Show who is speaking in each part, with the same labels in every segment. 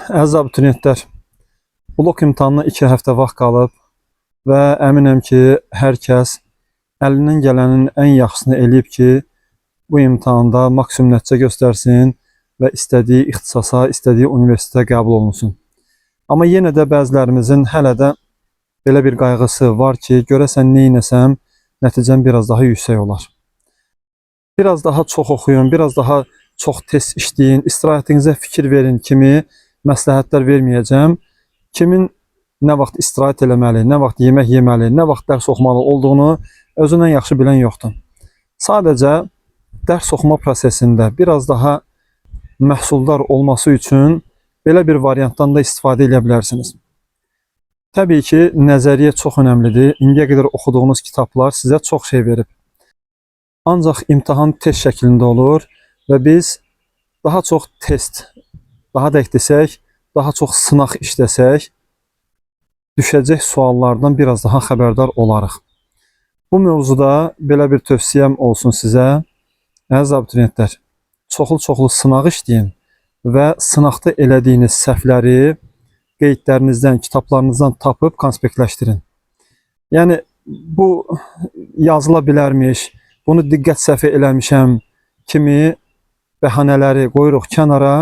Speaker 1: Əziz abituriyentlər, blok imtahanına 2 həftə vaxt qalıb və əminəm ki, hər kəs əlindən gələnin ən yaxşısını eləyib ki, bu imtahanda maksimum nəticə göstərsin və istədiyi ixtisasa, istədiyi universitetə qəbul olunsun. Amma yenə də bəzilərimizin hələ də belə bir qayğısı var ki, görəsən neynəsəm, nəticəm biraz daha yüksək olar. Biraz daha çox oxuyun, biraz daha çox test işləyin, istirahətinizə fikir verin kimi məsləhətlər verməyəcəm. Kimin nə vaxt istirahət eləməli, nə vaxt yemək yeməli, nə vaxt dərs oxumalı olduğunu özündən yaxşı bilən yoxdur. Sadəcə dərs oxuma prosesində biraz daha məhsuldar olması üçün belə bir variantdan da istifadə edə bilərsiniz. Təbii ki, nəzəriyyə çox önəmlidir. İndiyə qədər oxuduğunuz kitablar sizə çox şey verib. Ancaq imtahan test şəklində olur və biz daha çox test, daha dəqiq desək, daha çox sınaq işləsək, düşəcək suallardan biraz daha xəbərdar olarıq. Bu mövzuda belə bir tövsiyəm olsun sizə. Əziz abituriyentlər, çoxlu sınaq işləyin və sınaqda elədiyiniz səhvləri qeydlərinizdən, kitablarınızdan tapıb konspektləşdirin. Yəni, bu yazıla bilərmiş, bunu diqqət səhvi eləmişəm kimi bəhanələri qoyuruq kənara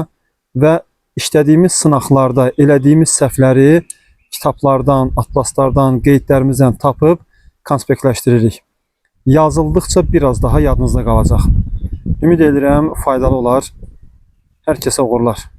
Speaker 1: və işlədiyimiz sınaqlarda elədiyimiz səhvləri kitablardan, atlaslardan, qeydlərimizdən tapıb konspektləşdiririk. Yazıldıqca biraz daha yadınızda qalacaq. Ümid edirəm, faydalı olar. Hər kəsə uğurlar.